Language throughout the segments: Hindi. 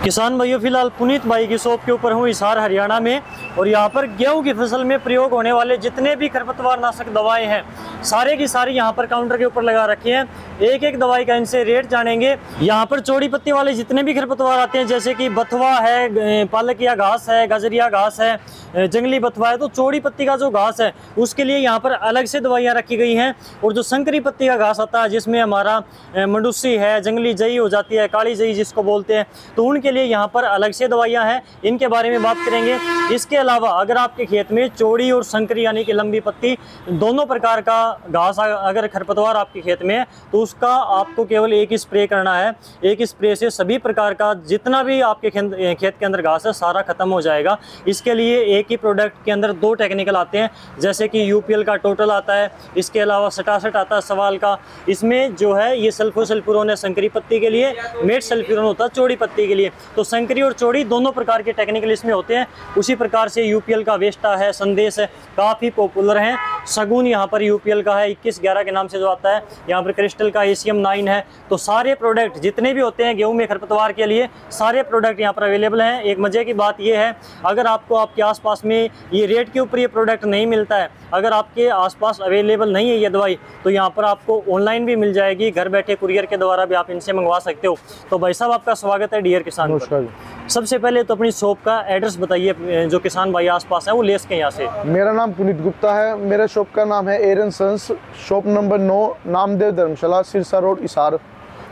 किसान भाइयों, फिलहाल पुनीत भाई की शॉप के ऊपर हूँ हिसार हरियाणा में। और यहाँ पर गेहूं की फसल में प्रयोग होने वाले जितने भी खरपतवार नाशक दवाएं हैं सारे की सारी यहाँ पर काउंटर के ऊपर लगा रखी हैं। एक एक दवाई का इनसे रेट जानेंगे। यहाँ पर चौड़ी पत्ती वाले जितने भी खरपतवार आते हैं, जैसे कि बथुआ है, पालकिया घास है, गजरिया घास है, जंगली बथुआ है, तो चौड़ी पत्ती का जो घास है उसके लिए यहाँ पर अलग से दवाइयाँ रखी गई हैं। और जो संकरी पत्ती का घास आता है जिसमें हमारा मंडूसी है, जंगली जई हो जाती है, काली जई जिसको बोलते हैं, तो उनके लिए यहाँ पर अलग से दवाइयाँ हैं। इनके बारे में बात करेंगे। इसके अलावा अगर आपके खेत में चौड़ी और संकरी यानी कि लंबी पत्ती दोनों प्रकार का घास अगर खरपतवार आपके खेत में है तो उसका आपको केवल एक ही स्प्रे करना है। एक स्प्रे से सभी प्रकार का जितना भी आपके खेत के अंदर घास है सारा खत्म हो जाएगा। इसके लिए एक ही प्रोडक्ट के अंदर दो टेक्निकल आते हैं, जैसे कि यूपीएल का टोटल आता है, इसके अलावा 67 आता है सवाल का। इसमें जो है ये सल्फोसल्फ्यूरोन है संकरी पत्ती के लिए, मेट सल्फ्यूरोन होता है चौड़ी पत्ती के लिए। तो संकरी और चौड़ी दोनों प्रकार के टेक्निकल इसमें होते हैं। उसी प्रकार से यूपीएल का वेस्टा है, संदेश है, काफ़ी पॉपुलर है। सगुन यहाँ पर यूपीएल का है 2111 के नाम से जो आता है। यहाँ पर क्रिस्टल का एसीएम 9 है। तो सारे प्रोडक्ट जितने भी होते हैं गेहूं में खरपतवार के लिए सारे प्रोडक्ट यहाँ पर अवेलेबल हैं। एक मजे की बात यह है, अगर आपको आपके आसपास में ये रेट के ऊपर ये प्रोडक्ट नहीं मिलता है, अगर आपके आसपास अवेलेबल नहीं है ये दवाई, तो यहाँ पर आपको ऑनलाइन भी मिल जाएगी। घर बैठे कुरियर के द्वारा भी आप इनसे मंगवा सकते हो। तो भाई साहब, आपका स्वागत है डियर किसान पर। सबसे पहले तो अपनी शॉप का एड्रेस बताइए, जो किसान भाई आसपास है वो ले सके यहाँ से। मेरा नाम पुनीत गुप्ता है। मेरे शॉप का नाम है Aeron sons, shop number 9, Namdev Dharamshala, Sirsa road, Hisar,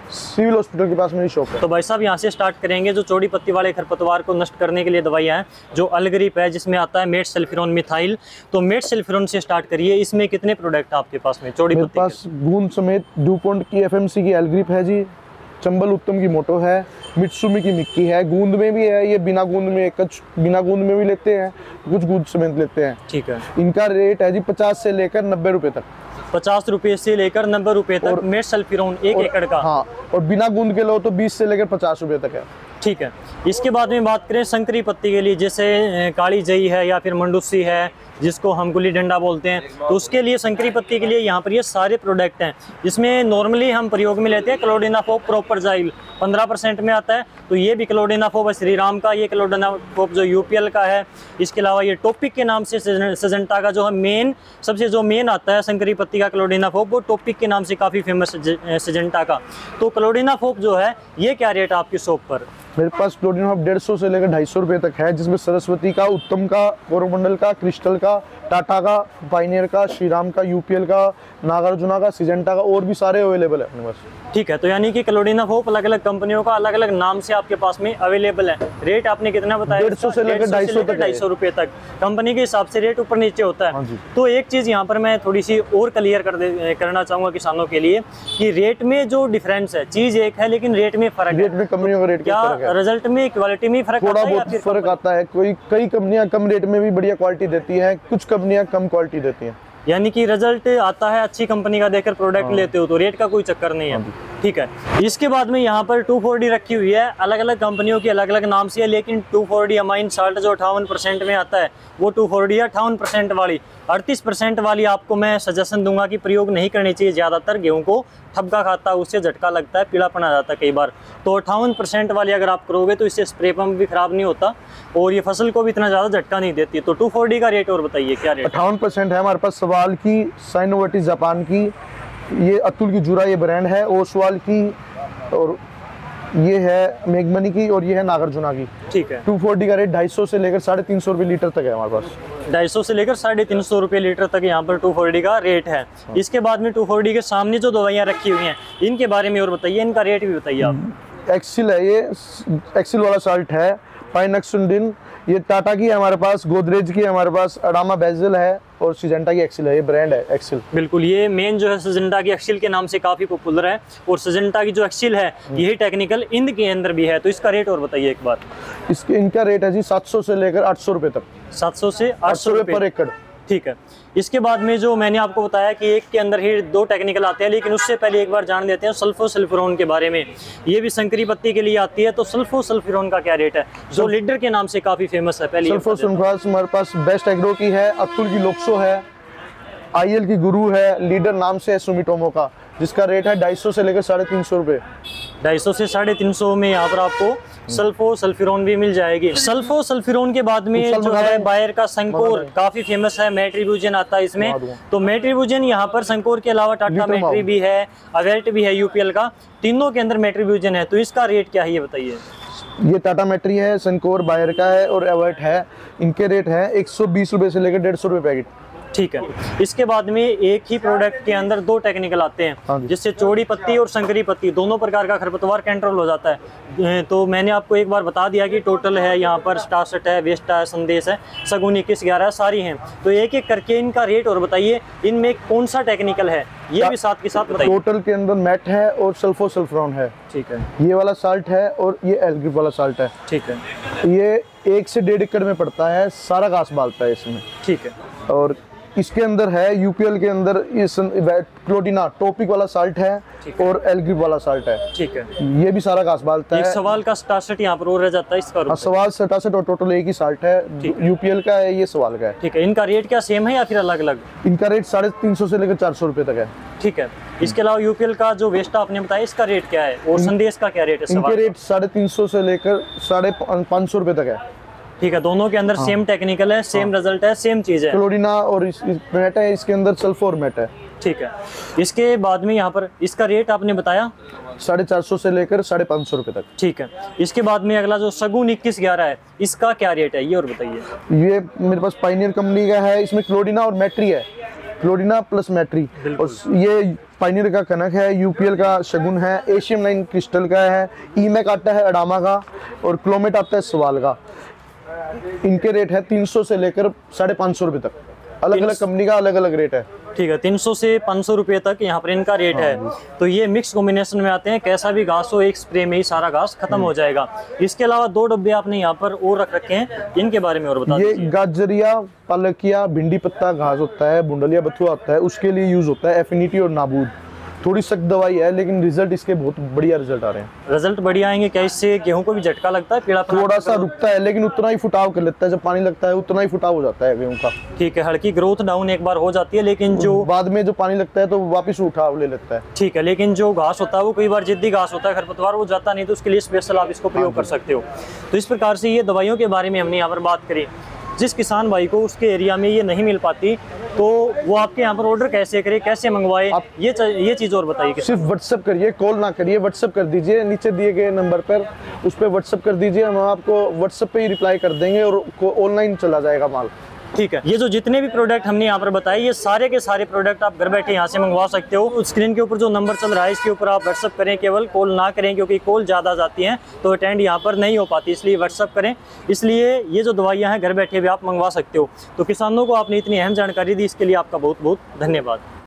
civil hospital के पास मेरी शॉप है। तो भाई साहब यहाँ से स्टार्ट करेंगे। जो चौड़ी पत्ती वाले खरपतवार को नष्ट करने के लिए दवाइयाँ हैं, जो अलग्रिप है जिसमें आता है मेट सल्फ्यूरोन मिथाइल, तो मेट सल्फ्यूरोन से स्टार्ट करिए। इसमें कितने प्रोडक्ट आपके पास में चौड़ी पत्ती? मेरे पास गूंद समेत डुपॉन्ट की एफएमसी की अलग्रिप है जी, चंबल उत्तम की मोटो है, मित्सुमी की मिक्की है, गूंद में भी है, ये बिना गूंद में, कुछ बिना गूंद में भी लेते हैं, कुछ गूंद समेत लेते हैं। ठीक है। इनका रेट है जी 50 से लेकर 90 रुपए तक। 50 रुपये से लेकर 90 रुपये तक मेट सल्फ्यूरोन 1 एकड़ का। हाँ, और बिना गूंद के लो तो 20 से लेकर 50 रुपए तक है। ठीक है। इसके बाद में बात करें संकरी पत्ती के लिए, जैसे काली जई है या फिर मंडूसी है जिसको हम गुल्ली डंडा बोलते हैं, तो उसके लिए संकरी पत्ती के लिए यहाँ पर ये सारे प्रोडक्ट हैं। इसमें नॉर्मली हम प्रयोग में लेते हैं क्लोडिनाफोप प्रोपरजाइल 15% में आता है, तो ये भी क्लोडिनाफोप है श्री राम का, ये क्लोडिनाफोप जो यूपीएल का है। इसके अलावा ये टॉपिक के नाम से सिजेंटा का जो है मेन, सबसे जो मेन आता है संकरी पत्ती का क्लोडिनाफोप, वो टॉपिक के नाम से काफ़ी फेमस है सिजेंटा का। तो क्लोडिनाफोप जो है ये क्या रेट है आपकी शॉप पर? मेरे पास क्लोडिनाफोप 150 से लेकर 250 रुपए तक है, जिसमें सरस्वती का, उत्तम का, कोरोमंडल का, क्रिस्टल का, टाटा का, पाइनियर का, श्रीराम का, यूपीएल का, नागार्जुना का, सिजेंटा का, और भी सारे अवेलेबल है अपने पास। ठीक है। तो यानी कि क्लोडिनाफोप अलग अलग कंपनियों का अलग अलग नाम से आपके पास में अवेलेबल है। रेट आपने कितना बताया? 150 से लेकर 250 रुपये तक। कंपनी के हिसाब से रेट ऊपर नीचे होता है। तो एक चीज़ यहाँ पर मैं थोड़ी सी और क्लियर करना चाहूँगा किसानों के लिए कि रेट में जो डिफरेंस है, चीज़ एक है लेकिन रेट में फर्क है। रेट में कंपनियों का रेट क्या रिजल्ट में, क्वालिटी में फर्क थोड़ा बहुत फर्क आता है। कई कंपनियां कम रेट में भी बढ़िया क्वालिटी देती है, कुछ कंपनियां कम क्वालिटी देती हैं। यानी कि रिजल्ट आता है अच्छी कंपनी का देकर प्रोडक्ट लेते हो तो रेट का कोई चक्कर नहीं है। ठीक है। इसके बाद में यहाँ पर 2,4-D रखी हुई है, अलग अलग कंपनियों की अलग अलग नाम से है, लेकिन 2,4-D अमाइन साल्ट जो 58% में आता है वो 2,4-D है। 58% वाली, 38% वाली आपको मैं सजेशन दूंगा कि प्रयोग नहीं करनी चाहिए। ज़्यादातर गेहूं को ठपका खाता है, उससे झटका लगता है, पीलापन आ जाता है कई बार। तो 58% वाली अगर आप करोगे तो इससे स्प्रे पंप भी खराब नहीं होता और ये फसल को भी इतना ज़्यादा झटका नहीं देती। तो 2,4-D का रेट और बताइए क्या रेट? 58% है हमारे पास सवाल की, साइनोवेटिस जापान की, ये अतुल की जुरा ये ब्रांड है, ओसवाल की, और ये है मेघमनी की, और ये है नागार्जुना की। ठीक है। 2,4-D का रेट 250 से लेकर 350 रुपये लीटर तक है हमारे पास। 250 से लेकर 350 रुपये लीटर तक यहाँ पर 2,4-D का रेट है। इसके बाद में 2,4-D के सामने जो दवाइयाँ रखी हुई हैं इनके बारे में और बताइए, इनका रेट भी बताइए आप। एक्सिल है, ये एक्सिल वाला साल्ट है, पाइनक्सुंडिन, ये टाटा की है हमारे पास, गोदरेज की है हमारे पास, अडामा बेजल है, और सिजेंटा की एक्सिल है, ये ब्रांड है एक्सिल। बिल्कुल, ये मेन जो है सिजेंटा की एक्सिल के नाम से काफ़ी पॉपुलर है, और सिजेंटा की जो एक्सिल है यही टेक्निकल इंद के अंदर भी है। तो इसका रेट और बताइए एक बार। इनका रेट है जी 700 से लेकर 800 रुपये तक। 700 से 800 रुपये पर एकड़। ठीक है। इसके बाद में जो मैंने आपको बताया कि एक के अंदर ही दो टेक्निकल आते हैं, लेकिन उससे पहले एक बार जान लेते हैं सल्फोसल्फ्यूरोन के बारे में। ये भी संकरी पत्ती के लिए आती है, तो सल्फोसल्फ्यूरोन का क्या रेट है, जो लीडर के नाम से काफ़ी फेमस है? पहले सल्फोसल्फ्यूरोन हमारे पास बेस्ट एग्रो की है, अतुल की लोक्सो है, आईएल की गुरु है, लीडर नाम से है सुमिटोमो का, जिसका रेट है 250 से लेकर 350 रुपये। 250 से 350 में यहाँ पर आपको सल्फो सल्फ्यूरोन भी मिल जाएगी। सल्फो सल्फ्यूरोन के बाद में जो है बायर का संकोर काफी फेमस है, मेट्रीब्यूजन आता है इसमें। तो मेट्रीब्यूजन यहाँ पर संकोर के अलावा टाटा मेट्री भी है, अवेल्ट भी है यूपीएल का, तीनों के अंदर मेट्रीब्यूजन है। तो इसका रेट क्या है ये बताइए। ये टाटा मेट्री है, संकोर बायर का है और एवर्ट है। इनके रेट है 120 रुपए से लेकर 150 रुपए पैकेट। ठीक है। इसके बाद में एक ही प्रोडक्ट के अंदर दो टेक्निकल आते हैं, जिससे चौड़ी पत्ती और संकरी पत्ती दोनों प्रकार का खरपतवार कंट्रोल हो जाता है। तो मैंने आपको एक बार बता दिया कि टोटल है यहाँ पर स्टारसेट है, वेस्टा है, संदेश है, सगुन 21 11 सारी हैं। तो एक एक करके इनका रेट और बताइए, इनमें कौन सा टेक्निकल है ये भी साथ के साथ बताइए। टोटल के अंदर मैट है और सल्फो सल्फ्रॉन है। ठीक है। ये वाला साल्ट है और ये एल्ग्रिप वाला साल्ट है। ठीक है। ये 1 से 1.5 एकड़ में पड़ता है, सारा घास बालता है इसमें। ठीक है। और इसके अंदर है यूपीएल के अंदर क्लोडिना टॉपिक वाला साल्ट है और एल्ग्रिप वाला साल्ट है। ठीक है। ये भी सारा घास बालता है। एक सवाल का स्टारसेट यहाँ पर और रह जाता है, इसका सवाल सटासेट और टोटल एक ही साल्ट है, यूपीएल का है, ये सवाल का है। ठीक है। इनका रेट क्या सेम है या फिर अलग अलग? इनका रेट 350 से लेकर 400 रुपए तक है। ठीक है। इसके अलावा यूपीएल का जो वेस्टा आपने बताया, इसका रेट क्या है और संदेश का क्या रेट है? इनके रेट 350 से लेकर 550 रुपए तक है। ठीक है। दोनों के अंदर सेम टेक्निकल है, सेम रिजल्ट है, सेम चीज है। क्लोरिना और मैट है, इसके अंदर सल्फर मैट है। ठीक है। इसके बाद में यहाँ पर इसका रेट आपने बताया 450 से लेकर 550 रुपए तक। ठीक है। इसके बाद में अगला जो सगुन 21 11 है, इसका क्या रेट है ये और बताइए। ये मेरे पास पाइनियर कंपनी का है, इसमें क्लोरिना और मैट्री है, क्लोरिना प्लस मैट्री। और ये पाइनियर का कनक है, यूपीएल का शगुन है, एशियम 9 क्रिस्टल का है, ईमैक आता है अडामा का और क्लोमेट आता है सवाल का। इनके रेट है 300 से लेकर 550 रुपए तक। अलग अलग कंपनी का अलग अलग रेट है। ठीक है। 300 से 500 रुपए तक यहाँ पर इनका रेट है। तो ये मिक्स कॉम्बिनेशन में आते हैं, कैसा भी घास हो एक स्प्रे में ही सारा घास खत्म हो जाएगा। इसके अलावा 2 डब्बे आपने यहाँ पर और रख रखे हैं, इनके बारे में और बता दीजिए। ये गाजरिया, पालकिया, भिंडी पत्ता घास होता है, बुंडलिया बथुआ होता है, उसके लिए यूज होता है एफिनिटी और नाबूद। थोड़ी सख्त दवाई है लेकिन रिजल्ट इसके बहुत बढ़िया रिजल्ट आ रहे हैं। रिजल्ट बढ़िया आएंगे क्या? इससे गेहूं को भी झटका लगता है, पीड़ा थोड़ा सा रुकता है लेकिन उतना ही फुटाव कर लेता है, जब पानी लगता है उतना ही फुटाव हो जाता है गेहूं का। ठीक है। हल्की ग्रोथ डाउन एक बार हो जाती है, लेकिन जो बाद में जो पानी लगता है तो वापस उठाव ले लेता है। ठीक है। लेकिन जो घास होता है वो कई बार जिद्दी घास होता है, खरपतवार वो जाता नहीं, तो उसके लिए स्पेशल आप इसको प्रयोग कर सकते हो। तो इस प्रकार से ये दवाइयों के बारे में हमने यहाँ पर बात करी। जिस किसान भाई को उसके एरिया में ये नहीं मिल पाती तो वो आपके यहाँ पर ऑर्डर कैसे करे, कैसे मंगवाए, ये चीज़ और बताइए। सिर्फ व्हाट्सएप करिए, कॉल ना करिए, व्हाट्सएप कर दीजिए, नीचे दिए गए नंबर पर उस पर व्हाट्सएप कर दीजिए, हम आपको व्हाट्सएप पे ही रिप्लाई कर देंगे और ऑनलाइन चला जाएगा माल। ठीक है। ये जो जितने भी प्रोडक्ट हमने यहाँ पर बताए, ये सारे के सारे प्रोडक्ट आप घर बैठे यहाँ से मंगवा सकते हो। स्क्रीन के ऊपर जो नंबर चल रहा है इसके ऊपर आप व्हाट्सअप करें, केवल कॉल ना करें, क्योंकि कॉल ज़्यादा जाती हैं तो अटेंड यहाँ पर नहीं हो पाती, इसलिए व्हाट्सअप करें। इसलिए ये जो दवाइयाँ हैं घर बैठे भी आप मंगवा सकते हो। तो किसानों को आपने इतनी अहम जानकारी दी, इसके लिए आपका बहुत बहुत धन्यवाद।